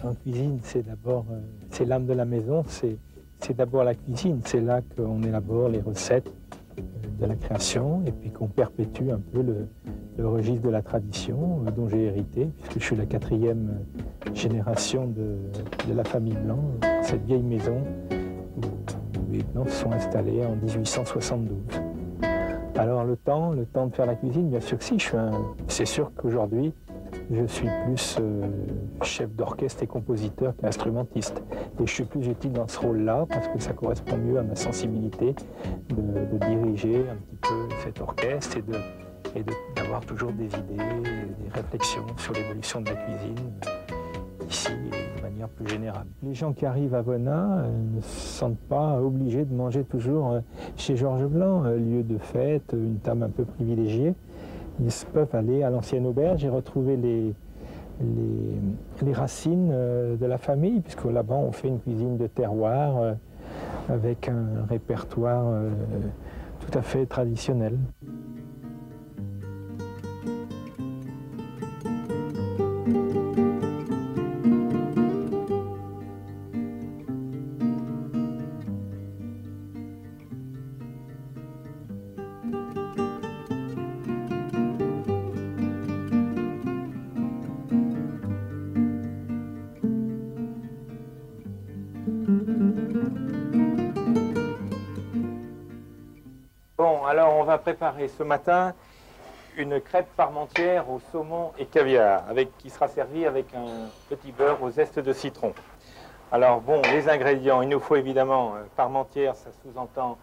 en cuisine, c'est d'abord c'est l'âme de la maison, c'est d'abord la cuisine. C'est là qu'on élabore les recettes de la création et puis qu'on perpétue un peu le registre de la tradition dont j'ai hérité, puisque je suis la 4e génération de la famille Blanc, cette vieille maison où les Blancs se sont installés en 1872. Alors le temps de faire la cuisine, bien sûr que si, c'est sûr qu'aujourd'hui, je suis plus chef d'orchestre et compositeur qu'instrumentiste. Et je suis plus utile dans ce rôle-là parce que ça correspond mieux à ma sensibilité de diriger un petit peu cet orchestre et d'avoir toujours des idées, des réflexions sur l'évolution de la cuisine ici et de manière plus générale. Les gens qui arrivent à Venat ne se sentent pas obligés de manger toujours chez Georges Blanc, lieu de fête, une table un peu privilégiée. Ils peuvent aller à l'ancienne auberge et retrouver les racines de la famille, puisque là-bas on fait une cuisine de terroir avec un répertoire tout à fait traditionnel. Bon, alors on va préparer ce matin une crêpe parmentière au saumon et caviar, qui sera servie avec un petit beurre au zeste de citron. Alors bon, les ingrédients, il nous faut évidemment parmentière, ça sous-entend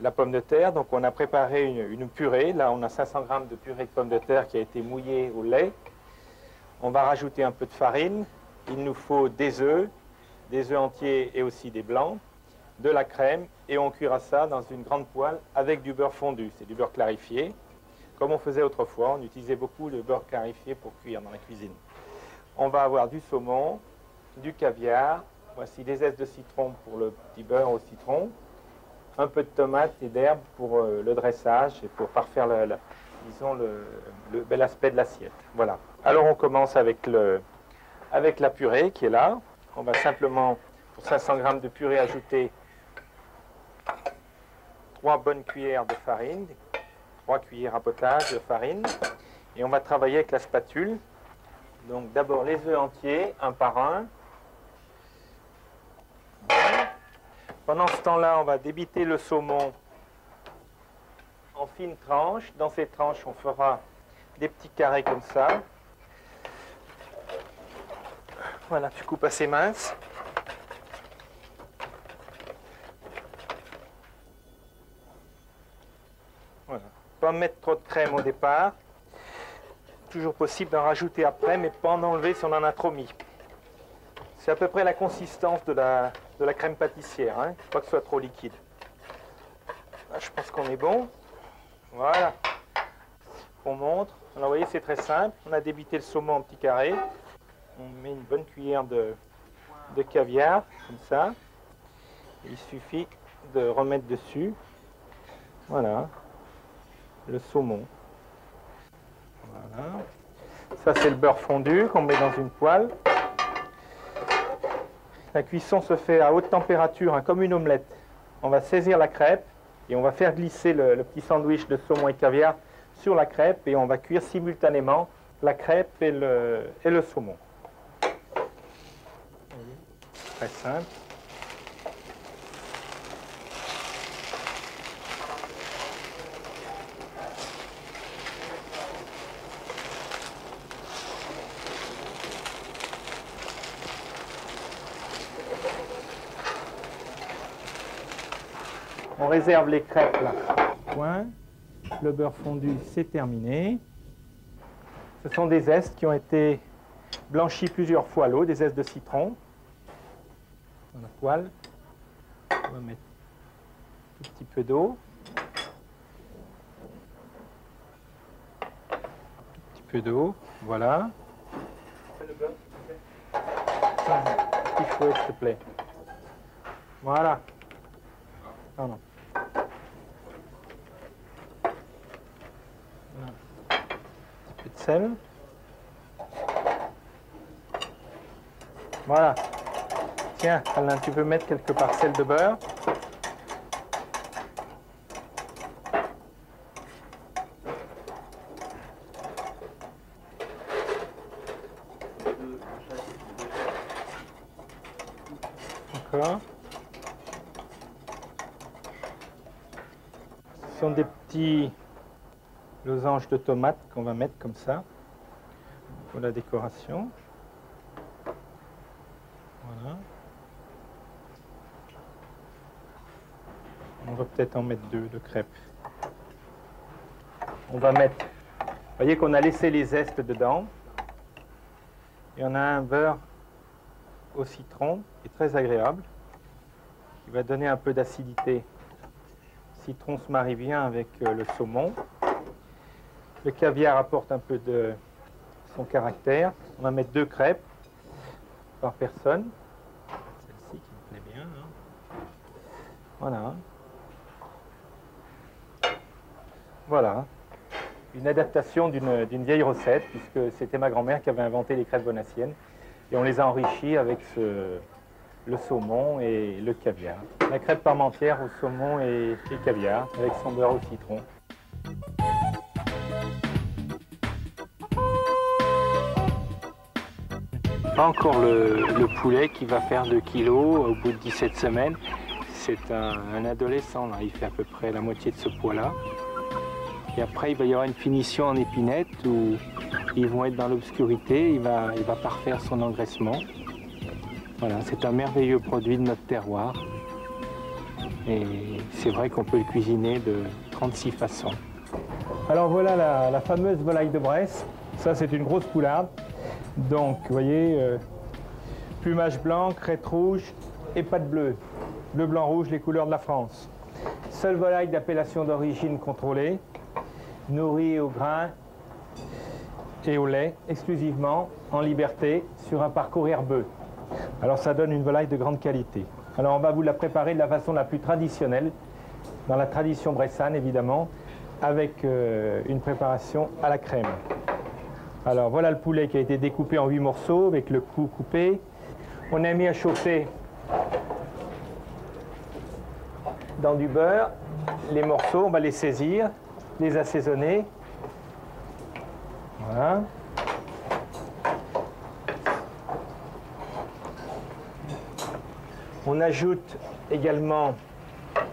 la pomme de terre. Donc on a préparé une purée, là on a 500 g de purée de pommes de terre qui a été mouillée au lait. On va rajouter un peu de farine, il nous faut des œufs entiers et aussi des blancs, de la crème, et on cuira ça dans une grande poêle avec du beurre fondu, c'est du beurre clarifié. Comme on faisait autrefois, on utilisait beaucoup le beurre clarifié pour cuire dans la cuisine. On va avoir du saumon, du caviar, voici des zestes de citron pour le petit beurre au citron, un peu de tomate et d'herbe pour le dressage et pour parfaire disons le bel aspect de l'assiette. Voilà. Alors on commence avec la purée qui est là. On va simplement, pour 500 g de purée, ajouter 3 bonnes cuillères de farine, 3 cuillères à potage de farine, et on va travailler avec la spatule. Donc d'abord les œufs entiers, un par un. Pendant ce temps-là, on va débiter le saumon en fines tranches. Dans ces tranches, on fera des petits carrés comme ça. Voilà, tu coupes assez mince. Voilà. Pas mettre trop de crème au départ. Toujours possible d'en rajouter après, mais pas en enlever si on en a trop mis. C'est à peu près la consistance de la crème pâtissière, hein. Pas que ce soit trop liquide. Là, je pense qu'on est bon. Voilà. On montre. Alors, vous voyez, c'est très simple. On a débité le saumon en petits carrés. On met une bonne cuillère de caviar, comme ça. Il suffit de remettre dessus. Voilà. Le saumon. Voilà. Ça, c'est le beurre fondu qu'on met dans une poêle. La cuisson se fait à haute température, hein, comme une omelette. On va saisir la crêpe et on va faire glisser le petit sandwich de saumon et caviar sur la crêpe et on va cuire simultanément la crêpe et le saumon. Très simple. On réserve les crêpes là. Point. Le beurre fondu, c'est terminé. Ce sont des zestes qui ont été blanchis plusieurs fois à l'eau, des zestes de citron. Dans la poêle, on va mettre un petit peu d'eau. Un petit peu d'eau, voilà. Un petit fouet, s'il te plaît. Voilà. Non, non. Voilà. Un petit peu de sel. Voilà. Tiens, Alain, tu peux mettre quelques parcelles de beurre. Encore. Ce sont des petits losanges de tomates qu'on va mettre comme ça pour la décoration. Voilà. On va peut-être en mettre 2 de crêpes. On va mettre, vous voyez qu'on a laissé les zestes dedans. Et on a un beurre au citron qui est très agréable, qui va donner un peu d'acidité. Le citron se marie bien avec le saumon. Le caviar apporte un peu de son caractère. On va mettre 2 crêpes par personne. Celle-ci qui me plaît bien. Hein. Voilà. Voilà. Une adaptation d'une vieille recette, puisque c'était ma grand-mère qui avait inventé les crêpes bonassiennes. Et on les a enrichies avec le saumon et le caviar. La crêpe parmentière au saumon et caviar, avec son beurre au citron. Pas encore le poulet qui va faire 2 kilos au bout de 17 semaines. C'est un adolescent, là. Il fait à peu près la moitié de ce poids-là. Et après, il va y avoir une finition en épinette où ils vont être dans l'obscurité. Il va parfaire son engraissement. Voilà, c'est un merveilleux produit de notre terroir. Et c'est vrai qu'on peut le cuisiner de 36 façons. Alors voilà la fameuse volaille de Bresse. Ça, c'est une grosse poularde. Donc, vous voyez, plumage blanc, crête rouge et pattes bleues. Bleu, blanc, rouge, les couleurs de la France. Seule volaille d'appellation d'origine contrôlée, nourrie au grain et au lait, exclusivement en liberté, sur un parcours herbeux. Alors ça donne une volaille de grande qualité. Alors on va vous la préparer de la façon la plus traditionnelle, dans la tradition bressane évidemment, avec une préparation à la crème. Alors voilà le poulet qui a été découpé en 8 morceaux avec le cou coupé. On a mis à chauffer dans du beurre les morceaux, on va les saisir, les assaisonner. Voilà. On ajoute également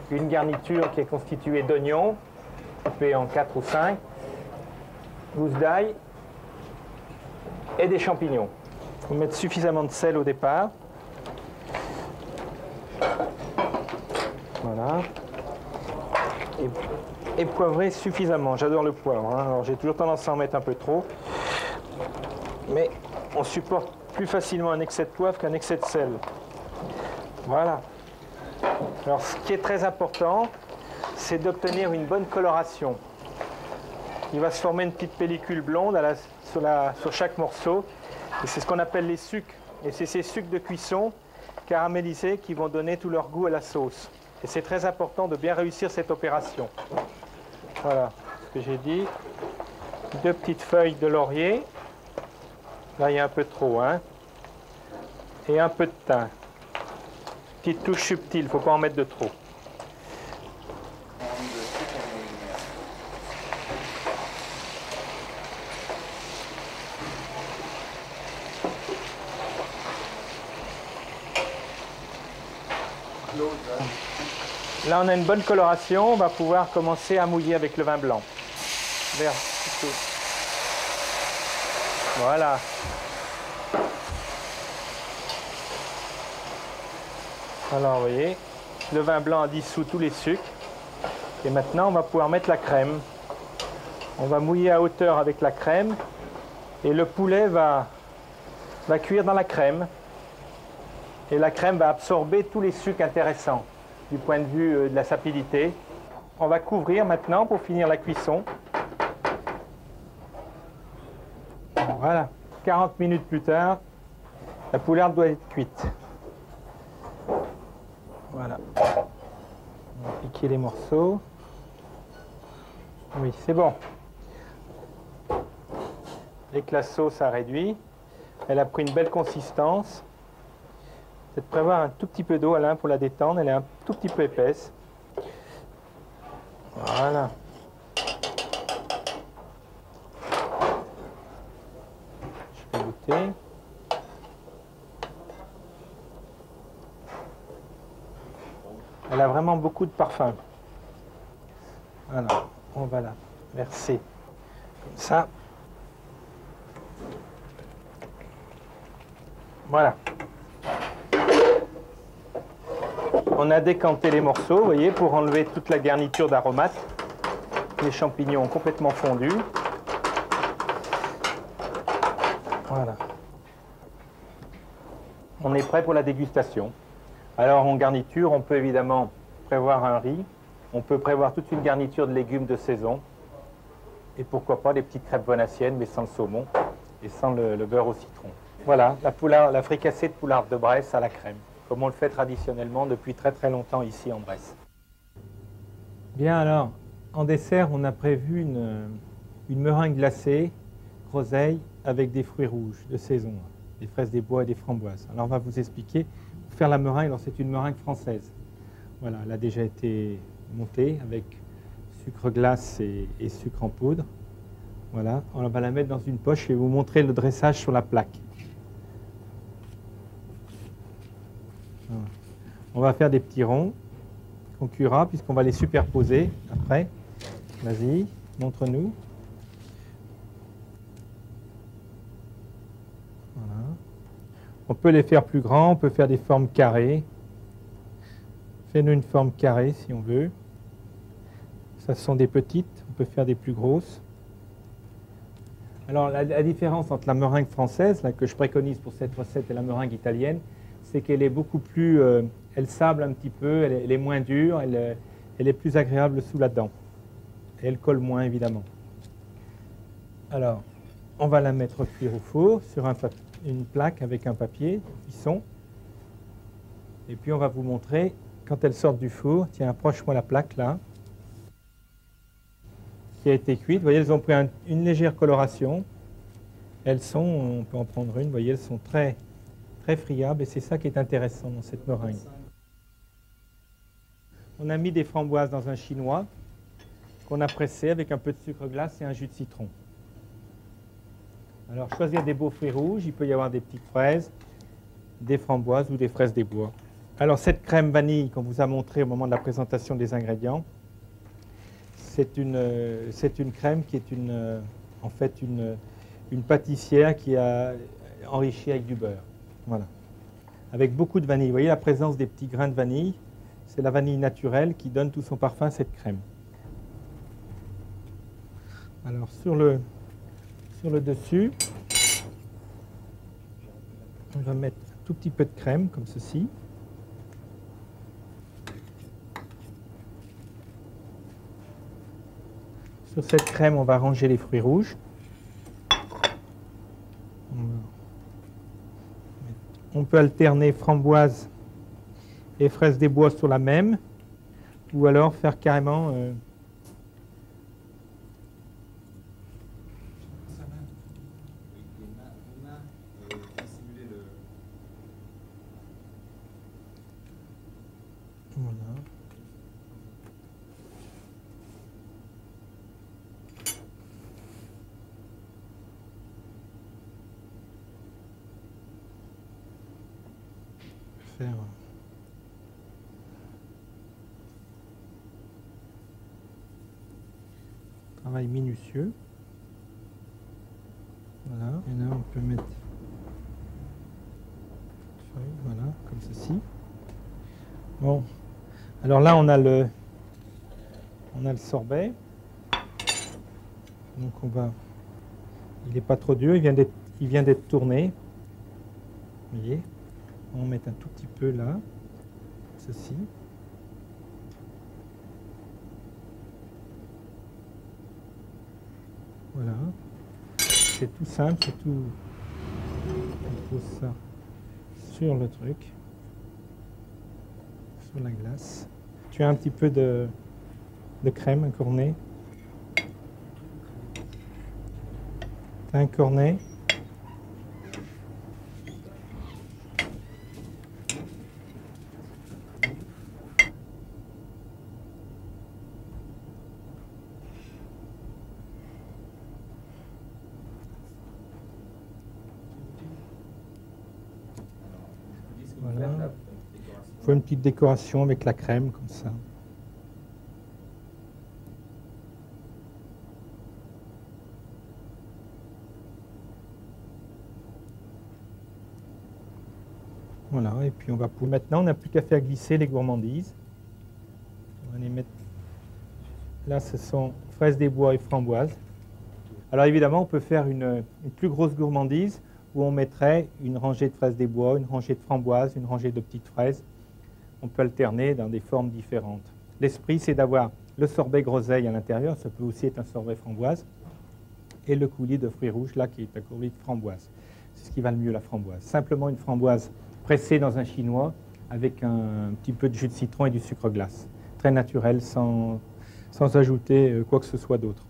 une garniture qui est constituée d'oignons, coupés en 4 ou 5, gousses d'ail et des champignons. Il faut mettre suffisamment de sel au départ. Voilà. Et poivrer suffisamment. J'adore le poivre. Hein. Alors j'ai toujours tendance à en mettre un peu trop. Mais on supporte plus facilement un excès de poivre qu'un excès de sel. Voilà. Alors ce qui est très important, c'est d'obtenir une bonne coloration. Il va se former une petite pellicule blonde sur chaque morceau. Et c'est ce qu'on appelle les sucs. Et c'est ces sucs de cuisson caramélisés qui vont donner tout leur goût à la sauce. Et c'est très important de bien réussir cette opération. Voilà ce que j'ai dit. 2 petites feuilles de laurier. Là, il y a un peu trop, hein. Et un peu de thym. Petite touche subtile, il ne faut pas en mettre de trop. Là, on a une bonne coloration. On va pouvoir commencer à mouiller avec le vin blanc. Vert, plutôt. Voilà. Alors, vous voyez, le vin blanc a dissous tous les sucres. Et maintenant, on va pouvoir mettre la crème. On va mouiller à hauteur avec la crème. Et le poulet va cuire dans la crème. Et la crème va absorber tous les sucres intéressants du point de vue de la sapidité. On va couvrir maintenant pour finir la cuisson. Voilà. 40 minutes plus tard, la poularde doit être cuite. Voilà. On va piquer les morceaux. Oui, c'est bon. Dès que la sauce a réduit, elle a pris une belle consistance. c'est de prévoir un tout petit peu d'eau, Alain, pour la détendre. Elle est un tout petit peu épaisse. Voilà. Je vais goûter. Elle a vraiment beaucoup de parfum. Voilà, on va la verser comme ça. Voilà. On a décanté les morceaux, vous voyez, pour enlever toute la garniture d'aromates. Les champignons ont complètement fondu. Voilà. On est prêt pour la dégustation. Alors en garniture, on peut évidemment prévoir un riz. On peut prévoir toute une garniture de légumes de saison. Et pourquoi pas des petites crêpes bonassiennes, mais sans le saumon et sans le beurre au citron. Voilà, la fricassée de poularde de Bresse à la crème, comme on le fait traditionnellement depuis très très longtemps ici en Bresse. Bien alors, en dessert, on a prévu une meringue glacée, groseille, avec des fruits rouges de saison, des fraises des bois et des framboises. Alors on va vous expliquer. Pour faire la meringue, alors c'est une meringue française. Voilà, elle a déjà été montée avec sucre glace et sucre en poudre. Voilà, on va la mettre dans une poche et vous montrer le dressage sur la plaque. Voilà. On va faire des petits ronds qu'on cuira puisqu'on va les superposer après. Vas-y, montre-nous. Voilà. On peut les faire plus grands, on peut faire des formes carrées. Fais-nous une forme carrée si on veut. Ça, ce sont des petites, on peut faire des plus grosses. Alors la différence entre la meringue française, là, que je préconise pour cette recette, et la meringue italienne, c'est qu'elle est beaucoup plus, elle sable un petit peu, elle est moins dure, elle est plus agréable sous la dent. Et elle colle moins évidemment. Alors, on va la mettre cuire au four sur une plaque avec un papier de cuisson. Et puis on va vous montrer quand elles sortent du four. Tiens, approche-moi la plaque là, qui a été cuite. Vous voyez, elles ont pris une légère coloration. Elles sont, on peut en prendre une, vous voyez, elles sont très, très friables et c'est ça qui est intéressant dans cette meringue. On a mis des framboises dans un chinois qu'on a pressé avec un peu de sucre glace et un jus de citron. Alors, choisir des beaux fruits rouges, il peut y avoir des petites fraises, des framboises ou des fraises des bois. Alors, cette crème vanille qu'on vous a montrée au moment de la présentation des ingrédients, c'est une crème qui est en fait une pâtissière qui a enrichi avec du beurre. Voilà. Avec beaucoup de vanille. Vous voyez la présence des petits grains de vanille, c'est la vanille naturelle qui donne tout son parfum à cette crème. Alors, sur le dessus, on va mettre un tout petit peu de crème, comme ceci. Sur cette crème, on va ranger les fruits rouges. On peut alterner framboise et fraises des bois sur la même, ou alors faire carrément... Voilà. Faire travail minutieux. Voilà. Et là, on peut mettre voilà, comme ceci. Bon. Alors là, on a le sorbet. Donc il n'est pas trop dur, il vient d'être tourné. Vous voyez, on va mettre un tout petit peu là, ceci. Voilà. C'est tout simple, c'est tout. On pose ça sur le truc, sur la glace. Tu as un petit peu de crème, un cornet. Tu as un cornet. faut une petite décoration avec la crème, comme ça. Voilà, et puis on va pour... Maintenant, on n'a plus qu'à faire glisser les gourmandises. On va les mettre... Là, ce sont fraises des bois et framboises. Alors évidemment, on peut faire une plus grosse gourmandise où on mettrait une rangée de fraises des bois, une rangée de framboises, une rangée de petites fraises. On peut alterner dans des formes différentes. L'esprit, c'est d'avoir le sorbet groseille à l'intérieur, ça peut aussi être un sorbet framboise, et le coulis de fruits rouges, là, qui est un coulis de framboise. C'est ce qui va le mieux, la framboise. Simplement une framboise pressée dans un chinois avec un petit peu de jus de citron et du sucre glace. Très naturel, sans ajouter quoi que ce soit d'autre.